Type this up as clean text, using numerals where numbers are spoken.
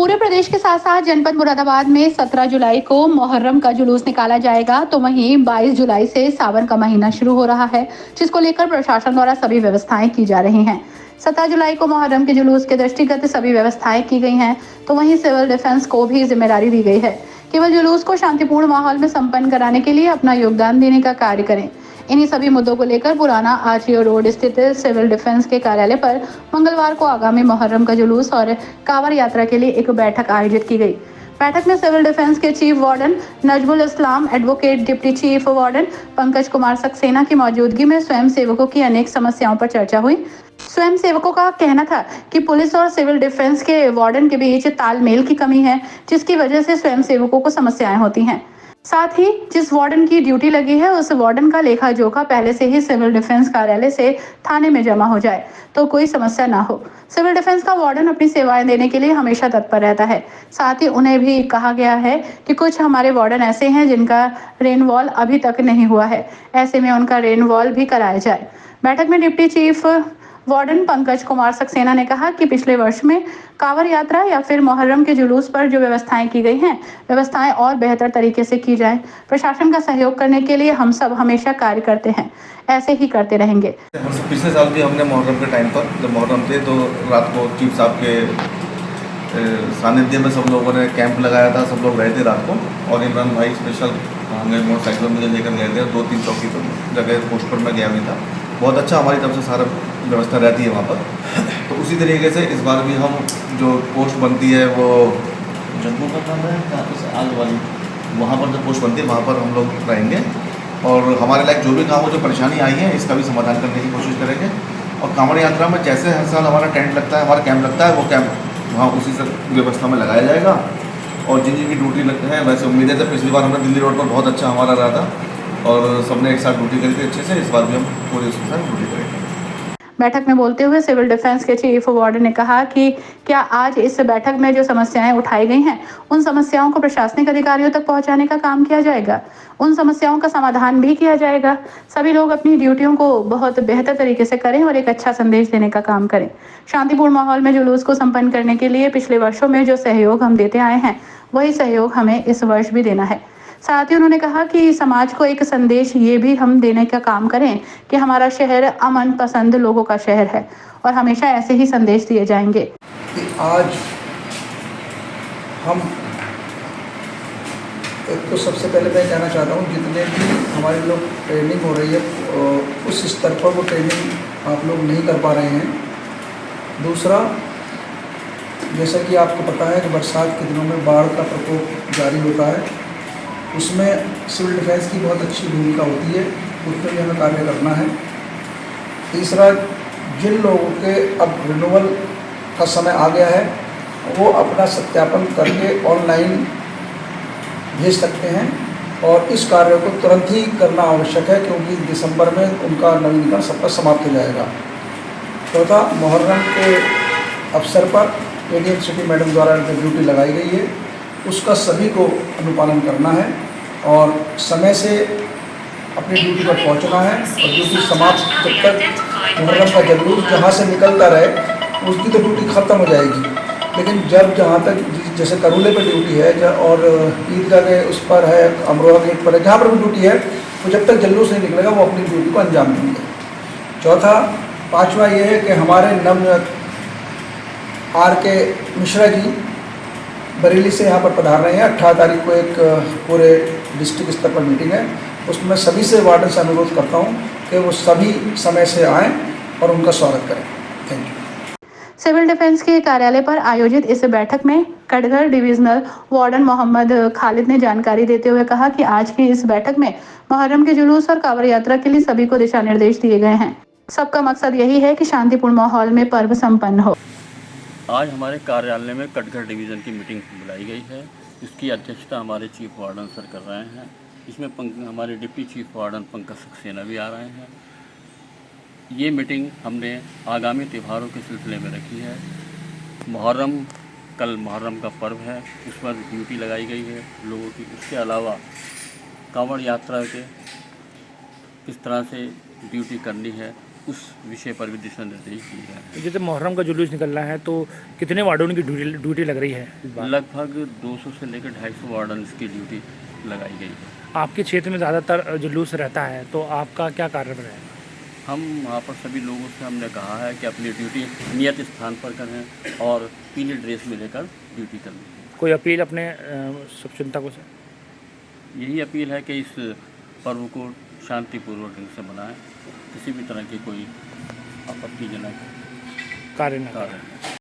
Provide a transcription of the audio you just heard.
पूरे प्रदेश के साथ साथ जनपद मुरादाबाद में 17 जुलाई को मुहर्रम का जुलूस निकाला जाएगा, तो वहीं 22 जुलाई से सावन का महीना शुरू हो रहा है, जिसको लेकर प्रशासन द्वारा सभी व्यवस्थाएं की जा रही हैं। 17 जुलाई को मुहर्रम के जुलूस के दृष्टिगत सभी व्यवस्थाएं की गई हैं, तो वहीं सिविल डिफेंस को भी जिम्मेदारी दी गई है। केवल जुलूस को शांतिपूर्ण माहौल में संपन्न कराने के लिए अपना योगदान देने का कार्य करें। इन्हीं सभी मुद्दों को लेकर पुराना आरटीओ रोड स्थित सिविल डिफेंस के कार्यालय पर मंगलवार को आगामी मुहर्रम का जुलूस और कांवड़ यात्रा के लिए एक बैठक आयोजित की गई। बैठक में सिविल डिफेंस के chief warden Najmul Islam, advocate deputy chief warden Pankaj Kumar Saxena की मौजूदगी में स्वयं सेवकों की अनेक समस्याओं पर चर्चा हुई। स्वयं सेवकों का कहना था कि पुलिस और सिविल डिफेंस के वार्डन के बीच तालमेल की कमी है, जिसकी वजह से स्वयं सेवकों को समस्याएं होती हैं। साथ ही जिस वार्डन की ड्यूटी लगी है उस वार्डन का लेखा जोखा पहले से ही सिविल डिफेंस कार्यालय से थाने में जमा हो जाए तो कोई समस्या ना हो। सिविल डिफेंस का वार्डन अपनी सेवाएं देने के लिए हमेशा तत्पर रहता है। साथ ही उन्हें भी कहा गया है कि कुछ हमारे वार्डन ऐसे हैं जिनका रेन वॉल अभी तक नहीं हुआ है, ऐसे में उनका रेन वॉल भी कराया जाए। बैठक में deputy chief warden Pankaj Kumar Saxena ने कहा कि पिछले वर्ष में कांवड़ यात्रा या फिर मुहर्रम के जुलूस पर जो व्यवस्थाएं की गई हैं, व्यवस्थाएं और बेहतर तरीके से की जाएं। प्रशासन का सहयोग करने के लिए हम सब हमेशा कार्य करते हैं, ऐसे ही करते रहेंगे। पिछले साल भी हमने मुहर्रम के टाइम पर जब मुहर्रम थे तो रात को चीफ साहब के सानिध्य में सब लोगों ने कैंप लगाया था, सब लोग रहे थे रात को। और इमरान भाई स्पेशल हमें मोटरसाइकिल मुझे लेकर गए थे, 2-3 चौकी पर जगह पोस्ट पर मैं गया भी था। बहुत अच्छा हमारी तरफ से सारा व्यवस्था रहती है वहाँ पर। तो उसी तरीके से इस बार भी हम जो पोस्ट बनती है वो जम्मू का काम है आगे वाली, वहाँ पर जो पोस्ट बनती है वहाँ पर हम लोग रहेंगे और हमारे लायक जो भी काम हो, जो परेशानी आई है इसका भी समाधान करने की कोशिश करेंगे। और कांवड़ यात्रा में जैसे हर साल हमारा टेंट लगता है, हमारा कैंप लगता है, वो कैंप वहाँ उसी से व्यवस्था में लगाया जाएगा। और जिन जिनकी ड्यूटी लगती है, वैसे उम्मीद है पिछली बार हमने दिल्ली रोड पर बहुत अच्छा हमारा रहा था और सबने एक साथ ड्यूटी करी थी अच्छे से। इस बार भी हम पूरे उसके साथ ड्यूटी करेंगे। बैठक में बोलते हुए सिविल डिफेंस के चीफ वार्डन ने कहा कि क्या आज इस बैठक में जो समस्याएं उठाई गई हैं, उन समस्याओं को प्रशासनिक अधिकारियों तक पहुंचाने का काम किया जाएगा, उन समस्याओं का समाधान भी किया जाएगा। सभी लोग अपनी ड्यूटियों को बहुत बेहतर तरीके से करें और एक अच्छा संदेश देने का काम करें। शांतिपूर्ण माहौल में जुलूस को संपन्न करने के लिए पिछले वर्षों में जो सहयोग हम देते आए हैं, वही सहयोग हमें इस वर्ष भी देना है। साथ ही उन्होंने कहा कि समाज को एक संदेश ये भी हम देने का काम करें कि हमारा शहर अमन पसंद लोगों का शहर है और हमेशा ऐसे ही संदेश दिए जाएंगे। कि आज हम एक तो सबसे पहले मैं कहना चाहता हूँ, जितने भी हमारे लोग ट्रेनिंग हो रही है उस स्तर पर वो ट्रेनिंग आप लोग नहीं कर पा रहे हैं। दूसरा, जैसा कि आपको पता है कि बरसात के दिनों में बाढ़ का प्रकोप जारी होता है, उसमें सिविल डिफेंस की बहुत अच्छी भूमिका होती है, उसमें भी हमें कार्य करना है। तीसरा, जिन लोगों के अब रिन्यूअल का समय आ गया है वो अपना सत्यापन करके ऑनलाइन भेज सकते हैं और इस कार्य को तुरंत ही करना आवश्यक है, क्योंकि दिसंबर में उनका नवीनीकरण सबका समाप्त हो जाएगा। चौथा, मुहर्रम के अवसर पर एडीएम सिटी मैडम द्वारा ड्यूटी लगाई गई है, उसका सभी को अनुपालन करना है और समय से अपनी ड्यूटी पर पहुंचना है। और ड्यूटी समाप्त, जब तक मुहर्रम का जुलूस जहाँ से निकलता रहे उसकी तो ड्यूटी ख़त्म हो जाएगी, लेकिन जब जहाँ तक जैसे करूले पर ड्यूटी है और ईदगाह के उस पर है, अमरोहा गेट पर है, जहाँ पर भी ड्यूटी है, तो जब तक जुलूस नहीं निकलेगा वो अपनी ड्यूटी को अंजाम देंगे। चौथा, पाँचवा ये है कि हमारे नवनियुक्त RK मिश्रा जी बरेली से यहाँ पर पधार रहे हैं। 18 तारीख को एक पूरे डिस्ट्रिक्ट स्तर पर मीटिंग है, उसमें सभी से वार्डन से अनुरोध करता हूँ कि वो सभी समय से आएँ और उनका स्वागत करें। Thank you. सिविल डिफेंस के कार्यालय पर आयोजित इस बैठक में कटघर डिविजनल वार्डन मोहम्मद खालिद ने जानकारी देते हुए कहा कि आज की इस बैठक में मुहर्रम के जुलूस और कांवड़ यात्रा के लिए सभी को दिशा निर्देश दिए गए हैं। सबका मकसद यही है कि शांतिपूर्ण माहौल में पर्व संपन्न हो। आज हमारे कार्यालय में कटघर डिवीज़न की मीटिंग बुलाई गई है, इसकी अध्यक्षता हमारे चीफ वार्डन सर कर रहे हैं। इसमें हमारे deputy chief warden Pankaj Saxena भी आ रहे हैं। ये मीटिंग हमने आगामी त्योहारों के सिलसिले में रखी है। मुहर्रम, कल मुहर्रम का पर्व है, उस पर ड्यूटी लगाई गई है लोगों की। उसके अलावा कांवड़ यात्रा के किस तरह से ड्यूटी करनी है उस विषय पर भी दिशा निर्देश दिए गए हैं। जैसे मुहर्रम का जुलूस निकल रहा है तो कितने वार्डों की ड्यूटी लग रही है इस बार? लगभग 200 से लेकर 250 वार्डन की ड्यूटी लगाई गई है। आपके क्षेत्र में ज़्यादातर जुलूस रहता है तो आपका क्या कार्य है? हम वहाँ पर सभी लोगों से हमने कहा है कि अपनी ड्यूटी नियत स्थान पर करें और पीली ड्रेस में लेकर ड्यूटी करनी है। कोई अपील अपने शुभचिंतकों से? यही अपील है कि इस पर्व को शांतिपूर्वक ढंग से मनाएं, किसी भी तरह की कोई आपत्तिजनक कार्य न कार्य करें। नहीं।